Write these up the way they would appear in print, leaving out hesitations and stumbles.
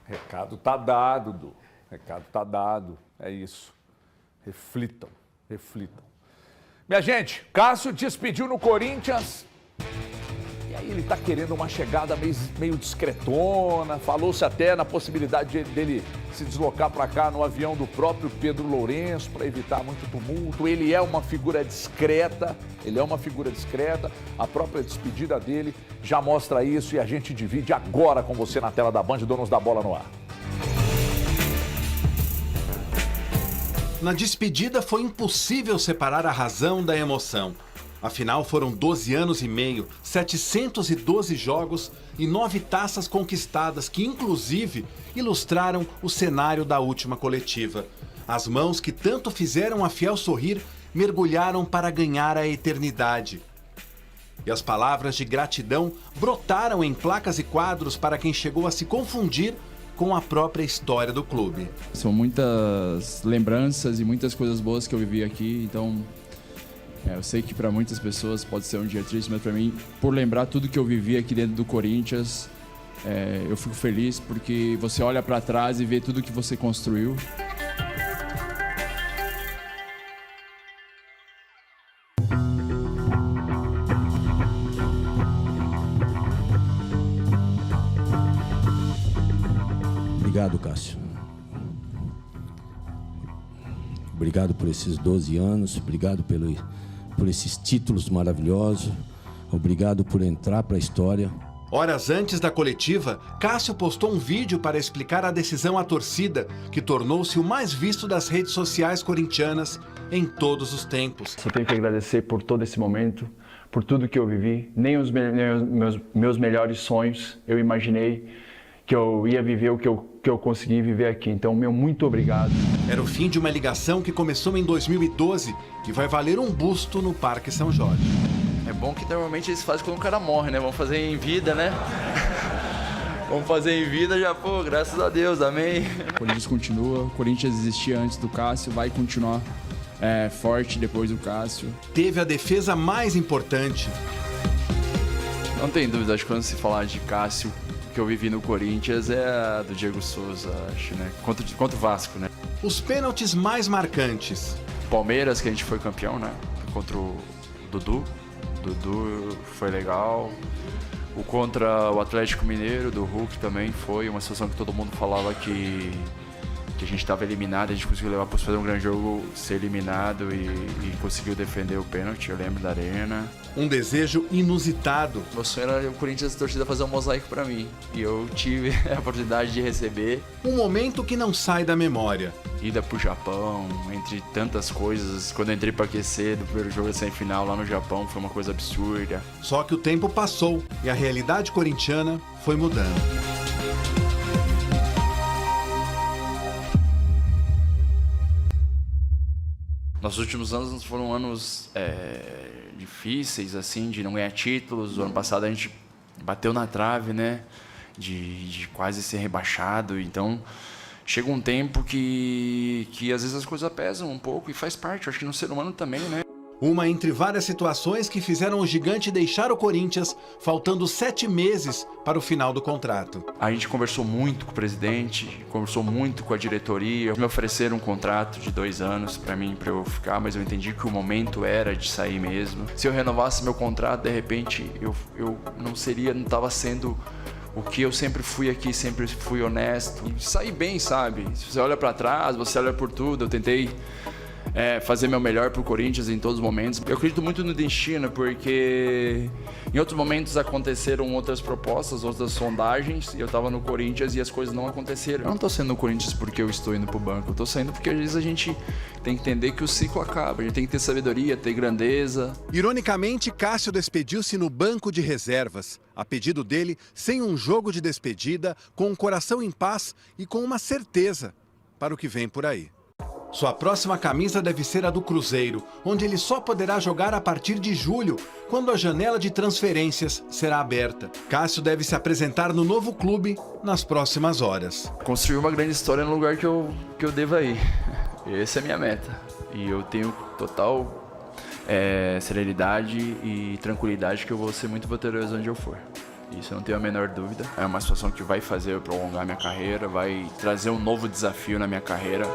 Recado tá dado, Du. Recado tá dado. É isso. Reflitam, reflitam. Minha gente, Cássio despediu no Corinthians. E aí ele tá querendo uma chegada meio discretona. Falou-se até na possibilidade dele se deslocar para cá no avião do próprio Pedro Lourenço para evitar muito tumulto. Ele é uma figura discreta. A própria despedida dele já mostra isso e a gente divide agora com você na tela da Band, Donos da Bola no Ar. Na despedida foi impossível separar a razão da emoção. Afinal, foram 12 anos e meio, 712 jogos e 9 taças conquistadas que, inclusive, ilustraram o cenário da última coletiva. As mãos que tanto fizeram a Fiel sorrir mergulharam para ganhar a eternidade. E as palavras de gratidão brotaram em placas e quadros para quem chegou a se confundir com a própria história do clube. São muitas lembranças e muitas coisas boas que eu vivi aqui, então eu sei que para muitas pessoas pode ser um dia triste, mas para mim, por lembrar tudo que eu vivi aqui dentro do Corinthians, eu fico feliz porque você olha para trás e vê tudo que você construiu. Obrigado, Cássio. Obrigado por esses 12 anos, obrigado por esses títulos maravilhosos, obrigado por entrar para a história. Horas antes da coletiva, Cássio postou um vídeo para explicar a decisão à torcida, que tornou-se o mais visto das redes sociais corintianas em todos os tempos. Só tenho que agradecer por todo esse momento, por tudo que eu vivi. Nem os meus melhores sonhos eu imaginei que eu ia viver o que eu consegui viver aqui. Então, muito obrigado. Era o fim de uma ligação que começou em 2012 e vai valer um busto no Parque São Jorge. É bom que normalmente eles fazem quando o cara morre, né? Vamos fazer em vida, né? Vamos fazer em vida já, pô, graças a Deus, amém. O Corinthians continua, o Corinthians existia antes do Cássio, vai continuar forte depois do Cássio. Teve a defesa mais importante. Não tem dúvida, acho que quando se falar de Cássio, que eu vivi no Corinthians é a do Diego Souza, acho, né? Contra o Vasco, né? Os pênaltis mais marcantes. Palmeiras, que a gente foi campeão, né? Contra o Dudu. Dudu foi legal. O contra o Atlético Mineiro, do Hulk, também foi uma situação que todo mundo falava que a gente estava eliminado, a gente conseguiu levar para fazer um grande jogo, ser eliminado e conseguiu defender o pênalti, eu lembro da arena. Um desejo inusitado. Meu sonho era o Corinthians torcida fazer um mosaico para mim, e eu tive a oportunidade de receber. Um momento que não sai da memória. Ida pro Japão, entre tantas coisas, quando eu entrei para aquecer do primeiro jogo da semifinal lá no Japão, foi uma coisa absurda. Só que o tempo passou e a realidade corintiana foi mudando. Nossos últimos anos foram anos difíceis, assim, de não ganhar títulos. O ano passado a gente bateu na trave, né? De quase ser rebaixado. Então, chega um tempo que às vezes as coisas pesam um pouco e faz parte. Eu acho que no ser humano também, né? Uma entre várias situações que fizeram o gigante deixar o Corinthians, faltando 7 meses para o final do contrato. A gente conversou muito com o presidente, conversou muito com a diretoria. Me ofereceram um contrato de 2 anos para mim, para eu ficar, mas eu entendi que o momento era de sair mesmo. Se eu renovasse meu contrato, de repente, eu não estava sendo o que eu sempre fui aqui, sempre fui honesto. E saí bem, sabe? Se você olha para trás, você olha por tudo, eu tentei fazer meu melhor pro Corinthians em todos os momentos. Eu acredito muito no destino, porque em outros momentos aconteceram outras propostas, outras sondagens, e eu tava no Corinthians e as coisas não aconteceram. Eu não tô saindo no Corinthians porque eu estou indo pro banco, eu tô saindo porque às vezes a gente tem que entender que o ciclo acaba, a gente tem que ter sabedoria, ter grandeza. Ironicamente, Cássio despediu-se no banco de reservas, a pedido dele, sem um jogo de despedida, com o coração em paz e com uma certeza para o que vem por aí. Sua próxima camisa deve ser a do Cruzeiro, onde ele só poderá jogar a partir de julho, quando a janela de transferências será aberta. Cássio deve se apresentar no novo clube nas próximas horas. Construir uma grande história no lugar que eu devo ir. Essa é a minha meta. E eu tenho total serenidade e tranquilidade que eu vou ser muito vitorioso onde eu for. Isso eu não tenho a menor dúvida. É uma situação que vai fazer eu prolongar minha carreira, vai trazer um novo desafio na minha carreira.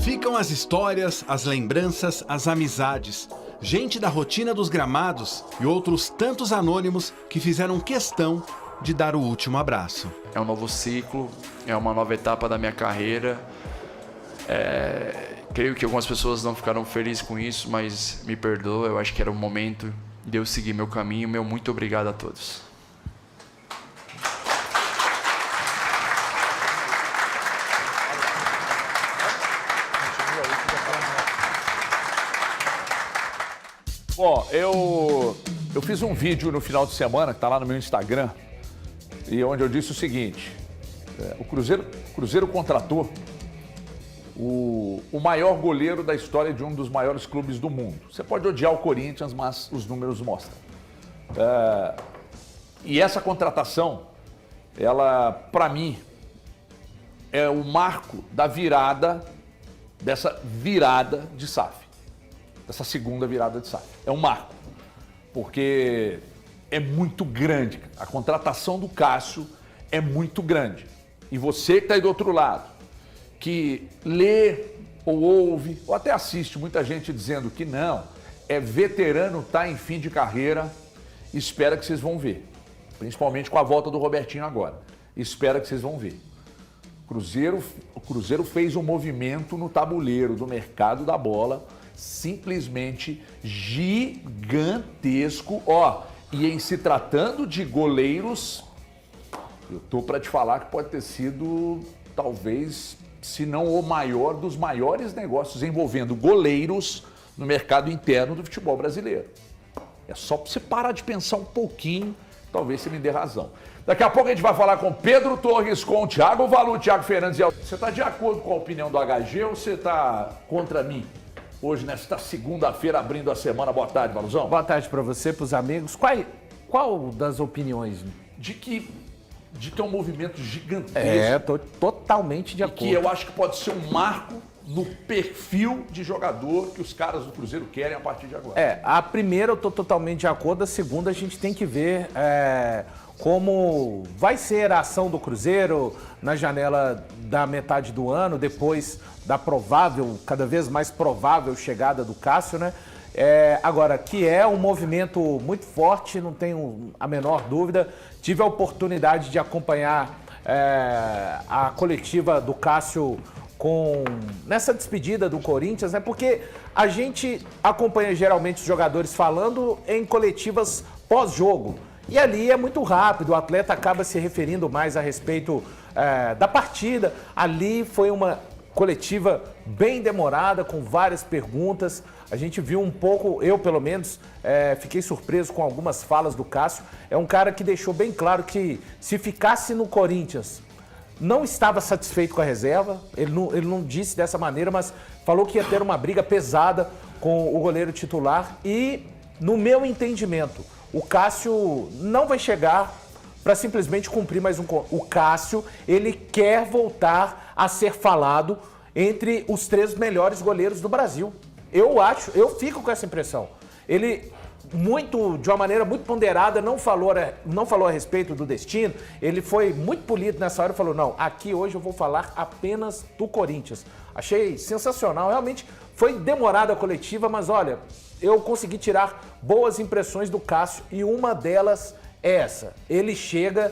Ficam as histórias, as lembranças, as amizades. Gente da rotina dos gramados e outros tantos anônimos que fizeram questão de dar o último abraço. É um novo ciclo, é uma nova etapa da minha carreira. Creio que algumas pessoas não ficaram felizes com isso, mas me perdoa, eu acho que era o momento de eu seguir meu caminho. Meu muito obrigado a todos. Bom, eu fiz um vídeo no final de semana, que está lá no meu Instagram, e onde eu disse o seguinte: o Cruzeiro contratou o maior goleiro da história de um dos maiores clubes do mundo. Você pode odiar o Corinthians, mas os números mostram. E essa contratação, ela, para mim, é o marco da virada, dessa virada de SAF. Dessa segunda virada de SAF. É um marco, porque é muito grande. A contratação do Cássio é muito grande. E você que está aí do outro lado, que lê ou ouve, ou até assiste muita gente dizendo que não, é veterano, está em fim de carreira, espera que vocês vão ver. Principalmente com a volta do Robertinho agora. Espera que vocês vão ver. O Cruzeiro fez um movimento no tabuleiro do mercado da bola simplesmente gigantesco. E em se tratando de goleiros, eu tô para te falar que pode ter sido, talvez, se não o maior dos maiores negócios envolvendo goleiros no mercado interno do futebol brasileiro. É só para você parar de pensar um pouquinho, talvez você me dê razão. Daqui a pouco a gente vai falar com Pedro Torres, com o Thiago Valu, Thiago Fernandes. Você está de acordo com a opinião do HG ou você está contra mim? Hoje, nesta segunda-feira, abrindo a semana. Boa tarde, Valuzão. Boa tarde para você, para os amigos. Qual das opiniões? De que é um movimento gigantesco. Tô totalmente de acordo. E que eu acho que pode ser um marco no perfil de jogador que os caras do Cruzeiro querem a partir de agora. A primeira eu tô totalmente de acordo, a segunda a gente tem que ver como vai ser a ação do Cruzeiro na janela da metade do ano, depois da provável, cada vez mais provável chegada do Cássio, né? Agora, que é um movimento muito forte, não tenho a menor dúvida. Tive a oportunidade de acompanhar a coletiva do Cássio nessa despedida do Corinthians, né? Porque a gente acompanha geralmente os jogadores falando em coletivas pós-jogo. E ali é muito rápido, o atleta acaba se referindo mais a respeito da partida. Ali foi uma coletiva bem demorada, com várias perguntas. A gente viu um pouco, eu pelo menos, fiquei surpreso com algumas falas do Cássio. É um cara que deixou bem claro que se ficasse no Corinthians, não estava satisfeito com a reserva. Ele não disse dessa maneira, mas falou que ia ter uma briga pesada com o goleiro titular. E, no meu entendimento, o Cássio não vai chegar para simplesmente cumprir mais um... O Cássio, ele quer voltar a ser falado entre os 3 melhores goleiros do Brasil. Eu fico com essa impressão. Ele, de uma maneira muito ponderada, não falou a respeito do destino. Ele foi muito polido nessa hora e falou: não, aqui hoje eu vou falar apenas do Corinthians. Achei sensacional, realmente foi demorada a coletiva, mas olha, eu consegui tirar boas impressões do Cássio e uma delas é essa. Ele chega,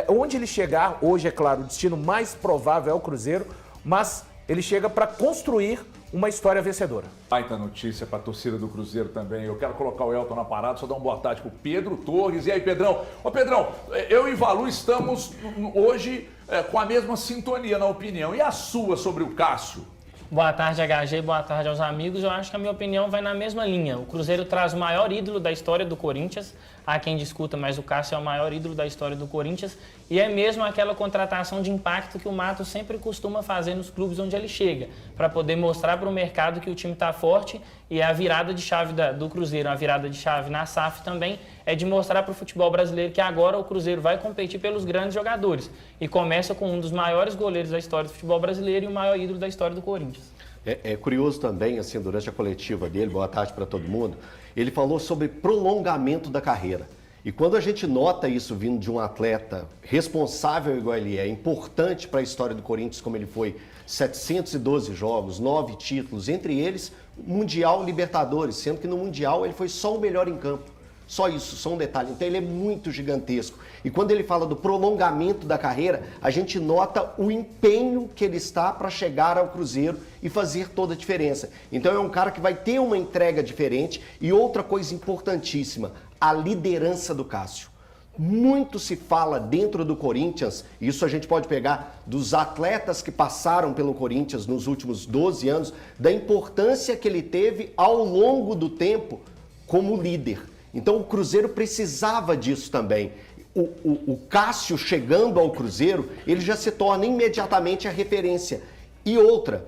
onde ele chegar, hoje é claro, o destino mais provável é o Cruzeiro, mas ele chega para construir uma história vencedora. Baita notícia para a torcida do Cruzeiro também. Eu quero colocar o Elton na parada, só dar uma boa tarde para o Pedro Torres. E aí, Pedrão? Ô, Pedrão, eu e Valu estamos hoje com a mesma sintonia na opinião. E a sua sobre o Cássio? Boa tarde, HG, boa tarde aos amigos. Eu acho que a minha opinião vai na mesma linha. O Cruzeiro traz o maior ídolo da história do Corinthians. Há quem discuta, mas o Cássio é o maior ídolo da história do Corinthians. E é mesmo aquela contratação de impacto que o Matos sempre costuma fazer nos clubes onde ele chega, para poder mostrar para o mercado que o time está forte. E a virada de chave do Cruzeiro, a virada de chave na SAF também, é de mostrar para o futebol brasileiro que agora o Cruzeiro vai competir pelos grandes jogadores. E começa com um dos maiores goleiros da história do futebol brasileiro e o maior ídolo da história do Corinthians. É curioso também, assim, durante a coletiva dele, boa tarde para todo mundo, ele falou sobre prolongamento da carreira. E quando a gente nota isso vindo de um atleta responsável igual ele é, importante para a história do Corinthians, como ele foi, 712 jogos, 9 títulos, entre eles Mundial, Libertadores, sendo que no Mundial ele foi só o melhor em campo. Só isso, só um detalhe. Então ele é muito gigantesco. E quando ele fala do prolongamento da carreira, a gente nota o empenho que ele está para chegar ao Cruzeiro e fazer toda a diferença. Então é um cara que vai ter uma entrega diferente. E outra coisa importantíssima, a liderança do Cássio. Muito se fala dentro do Corinthians, isso a gente pode pegar dos atletas que passaram pelo Corinthians nos últimos 12 anos, da importância que ele teve ao longo do tempo como líder. Então o Cruzeiro precisava disso também. O Cássio chegando ao Cruzeiro, ele já se torna imediatamente a referência. E outra,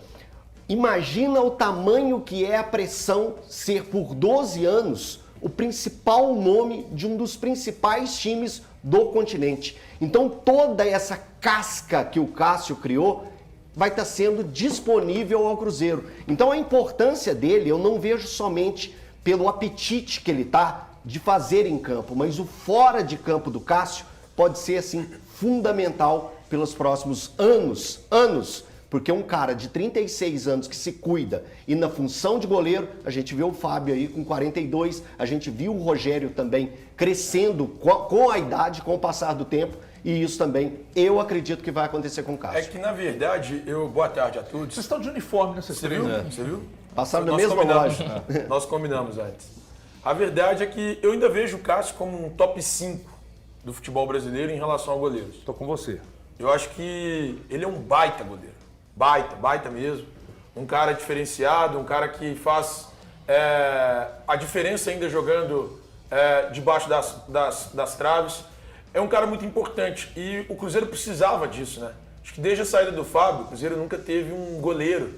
imagina o tamanho que é a pressão ser por 12 anos o principal nome de um dos principais times do continente. Então toda essa casca que o Cássio criou vai estar sendo disponível ao Cruzeiro. Então a importância dele eu não vejo somente pelo apetite que ele está de fazer em campo, mas o fora de campo do Cássio pode ser assim fundamental pelos próximos anos, porque um cara de 36 anos que se cuida e na função de goleiro, a gente vê o Fábio aí com 42, a gente viu o Rogério também crescendo com a idade, com o passar do tempo, e isso também eu acredito que vai acontecer com o Cássio. É que na verdade, boa tarde a todos. Vocês estão de uniforme, né? Você viu? Você viu? Passaram na mesma loja. Nós combinamos antes. A verdade é que eu ainda vejo o Cássio como um top 5 do futebol brasileiro em relação a goleiros. Estou com você. Eu acho que ele é um baita goleiro. Baita mesmo. Um cara diferenciado, um cara que faz a diferença ainda jogando debaixo das traves. É um cara muito importante e o Cruzeiro precisava disso, né? Acho que desde a saída do Fábio, o Cruzeiro nunca teve um goleiro.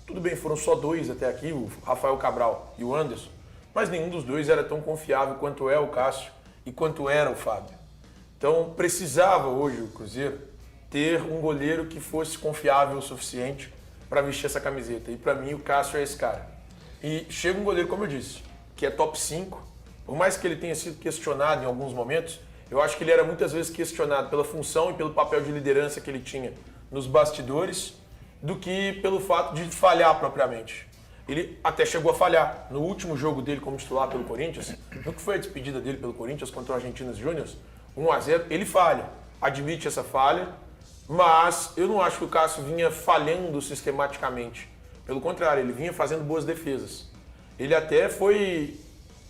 Tudo bem, foram só 2 até aqui, o Rafael Cabral e o Anderson. Mas nenhum dos 2 era tão confiável quanto é o Cássio e quanto era o Fábio. Então precisava hoje o Cruzeiro ter um goleiro que fosse confiável o suficiente para vestir essa camiseta. E para mim o Cássio é esse cara. E chega um goleiro, como eu disse, que é top 5. Por mais que ele tenha sido questionado em alguns momentos, eu acho que ele era muitas vezes questionado pela função e pelo papel de liderança que ele tinha nos bastidores, do que pelo fato de falhar propriamente. Ele até chegou a falhar. No último jogo dele como titular pelo Corinthians, no que foi a despedida dele pelo Corinthians contra o Argentinos Júniors, 1-0, ele falha. Admite essa falha, mas eu não acho que o Cássio vinha falhando sistematicamente. Pelo contrário, ele vinha fazendo boas defesas. Ele até foi...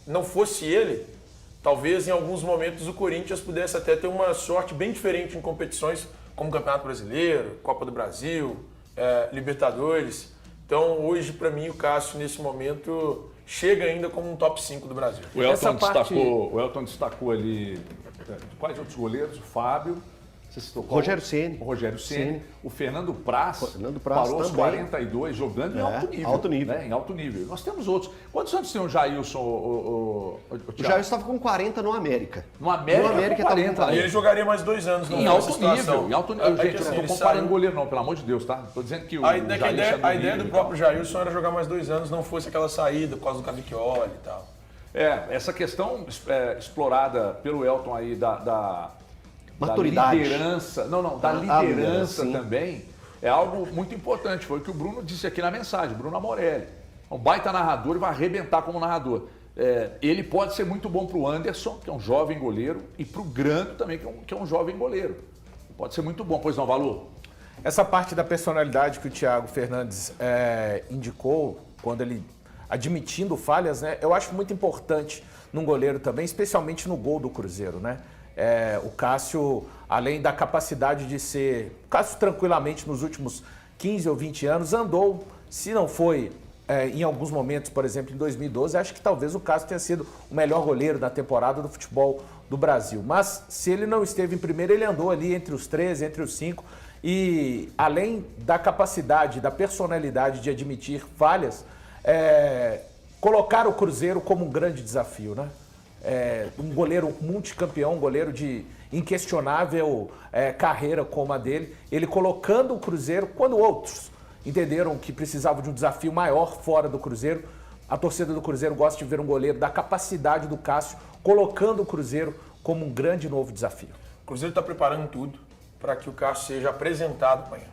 Não fosse ele, talvez em alguns momentos o Corinthians pudesse até ter uma sorte bem diferente em competições como Campeonato Brasileiro, Copa do Brasil, Libertadores. Então, hoje, para mim, o Cássio, nesse momento, chega ainda como um top 5 do Brasil. O Elton destacou ali quais outros goleiros? O Fábio, você citou qual? Rogério Ceni. O Rogério Ceni. O Fernando Praz também. Parou aos 42, jogando em alto nível. Alto nível. Né? Em alto nível. Nós temos outros. Quantos anos tem o Jailson? O Jailson estava com 40 no América. No América estava com 40. E ele jogaria mais 2 anos. Em alto nível. Em alto nível. Gente, assim, eu não estou comparando goleiro não, pelo amor de Deus, tá? Estou dizendo que a ideia do próprio Jailson era jogar mais 2 anos, não fosse aquela saída por causa do Cavicchioli e tal. Essa questão explorada pelo Elton aí da maturidade. Da liderança. Da liderança também é algo muito importante. Foi o que o Bruno disse aqui na mensagem, Bruno Amorelli. Um baita narrador e vai arrebentar como narrador. Ele pode ser muito bom para o Anderson, que é um jovem goleiro, e para o Grando também, que é um jovem goleiro. Pode ser muito bom, pois não, Valor? Essa parte da personalidade que o Thiago Fernandes indicou, quando ele admitindo falhas, né? Eu acho muito importante num goleiro também, especialmente no gol do Cruzeiro, né? O Cássio, além da capacidade de ser... O Cássio tranquilamente nos últimos 15 ou 20 anos andou, se não foi em alguns momentos, por exemplo, em 2012, acho que talvez o Cássio tenha sido o melhor goleiro da temporada do futebol do Brasil. Mas se ele não esteve em primeiro, ele andou ali entre os 13, entre os 5. E além da capacidade, da personalidade de admitir falhas, colocar o Cruzeiro como um grande desafio, né? Um goleiro multicampeão, um goleiro de inquestionável carreira como a dele, ele colocando o Cruzeiro, quando outros entenderam que precisavam de um desafio maior fora do Cruzeiro, a torcida do Cruzeiro gosta de ver um goleiro da capacidade do Cássio, colocando o Cruzeiro como um grande novo desafio? O Cruzeiro está preparando tudo para que o Cássio seja apresentado amanhã.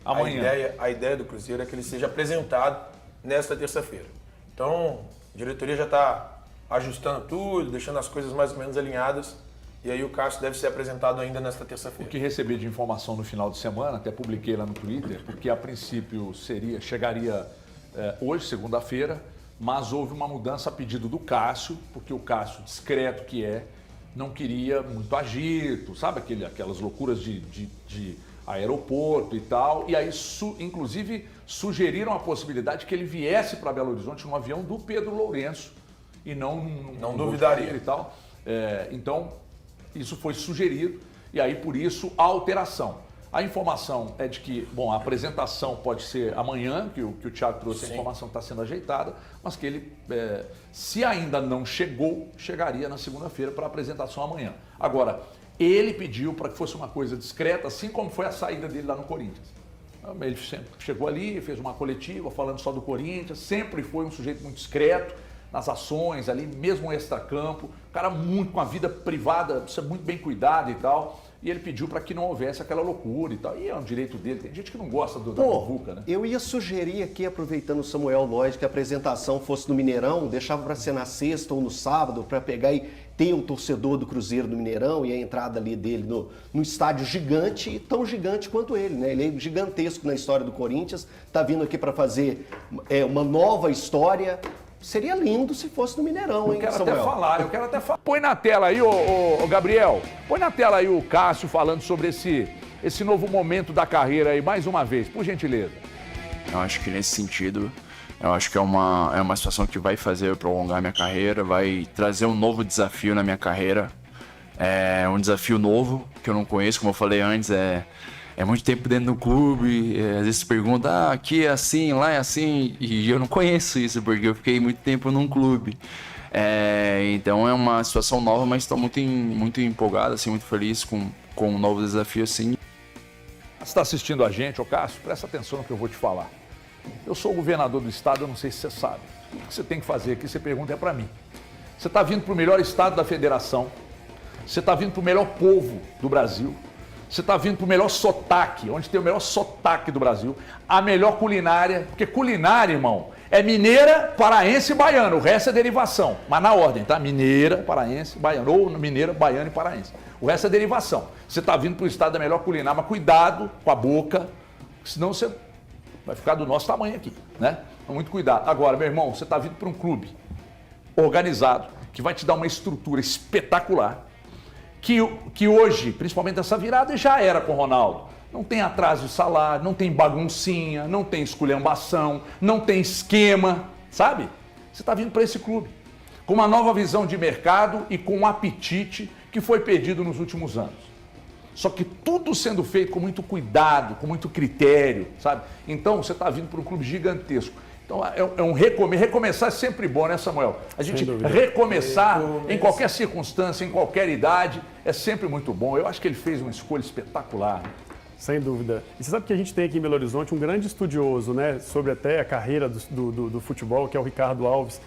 Amanhã. A ideia do Cruzeiro é que ele seja apresentado nesta terça-feira. Então, a diretoria já está ajustando tudo, deixando as coisas mais ou menos alinhadas. E aí o Cássio deve ser apresentado ainda nesta O terça-feira. que recebi de informação no final de semana, até publiquei lá no Twitter, porque a princípio chegaria hoje, segunda-feira, mas houve uma mudança a pedido do Cássio, porque o Cássio, discreto que é, não queria muito agito, sabe aquelas loucuras de aeroporto e tal, e aí inclusive sugeriram a possibilidade que ele viesse para Belo Horizonte no avião do Pedro Lourenço e não duvidaria e tal. Então isso foi sugerido e aí por isso a alteração. A informação é de que, bom, a apresentação pode ser amanhã, que o Thiago trouxe, a informação está sendo ajeitada, mas que ele, se ainda não chegou, chegaria na segunda-feira para a apresentação amanhã. Agora, ele pediu para que fosse uma coisa discreta, assim como foi a saída dele lá no Corinthians. Ele sempre chegou ali, fez uma coletiva falando só do Corinthians, sempre foi um sujeito muito discreto nas ações ali, mesmo extra-campo, cara muito com a vida privada, precisa muito bem cuidado e tal. E ele pediu para que não houvesse aquela loucura e tal. E é um direito dele. Tem gente que não gosta da muvuca, né? Eu ia sugerir aqui, aproveitando o Samuel Lloyd, que a apresentação fosse no Mineirão, deixava para ser na sexta ou no sábado, para pegar e ter o torcedor do Cruzeiro do Mineirão e a entrada ali dele no estádio gigante, tão gigante quanto ele, né? Ele é gigantesco na história do Corinthians, tá vindo aqui para fazer uma nova história. Seria lindo se fosse no Mineirão, hein, Samuel? Eu quero até falar. Põe na tela aí, ô Gabriel. Põe na tela aí o Cássio falando sobre esse novo momento da carreira aí, mais uma vez, por gentileza. Eu acho que nesse sentido, eu acho que é uma situação que vai fazer eu prolongar minha carreira, vai trazer um novo desafio na minha carreira. É um desafio novo, que eu não conheço, como eu falei antes, é muito tempo dentro do clube, às vezes se pergunta, aqui é assim, lá é assim, e eu não conheço isso, porque eu fiquei muito tempo num clube. Então é uma situação nova, mas estou muito empolgado, assim, muito feliz com um novo desafio, assim. Você está assistindo a gente, ô Cássio, presta atenção no que eu vou te falar. Eu sou o governador do estado, eu não sei se você sabe. O que você tem que fazer aqui, você pergunta para mim. Você está vindo para o melhor estado da federação, você está vindo para o melhor povo do Brasil, você está vindo para o melhor sotaque, onde tem o melhor sotaque do Brasil, a melhor culinária, porque culinária, irmão, é mineira, paraense e baiana, o resto é derivação, mas na ordem, tá? Mineira, paraense, baiana, ou mineira, baiana e paraense. O resto é derivação. Você está vindo para o estado da melhor culinária, mas cuidado com a boca, senão você vai ficar do nosso tamanho aqui, né? Então, muito cuidado. Agora, meu irmão, você está vindo para um clube organizado, que vai te dar uma estrutura espetacular, que hoje, principalmente essa virada, já era com o Ronaldo. Não tem atraso de salário, não tem baguncinha, não tem esculhambação, não tem esquema, sabe? Você está vindo para esse clube com uma nova visão de mercado e com um apetite que foi perdido nos últimos anos. Só que tudo sendo feito com muito cuidado, com muito critério, sabe? Então você está vindo para um clube gigantesco. Então é um recomeço. Recomeçar é sempre bom, né, Samuel? A gente recomeçar em qualquer circunstância, em qualquer idade, é sempre muito bom. Eu acho que ele fez uma escolha espetacular. Sem dúvida. E você sabe que a gente tem aqui em Belo Horizonte um grande estudioso, né, sobre até a carreira do futebol, que é o Ricardo Alves.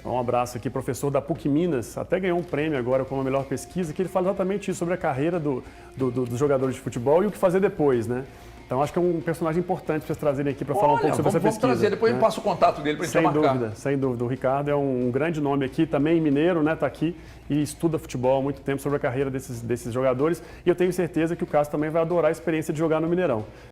Um abraço aqui, professor da PUC Minas, até ganhou um prêmio agora com a melhor pesquisa, que ele fala exatamente isso, sobre a carreira dos jogadores de futebol e o que fazer depois, né? Então acho que é um personagem importante para vocês trazerem aqui para falar um pouco sobre essa pesquisa. Vamos trazer, depois eu passo o contato dele para a gente marcar. Sem dúvida. O Ricardo é um grande nome aqui, também mineiro, né? Está aqui e estuda futebol há muito tempo sobre a carreira desses jogadores. E eu tenho certeza que o Cássio também vai adorar a experiência de jogar no Mineirão.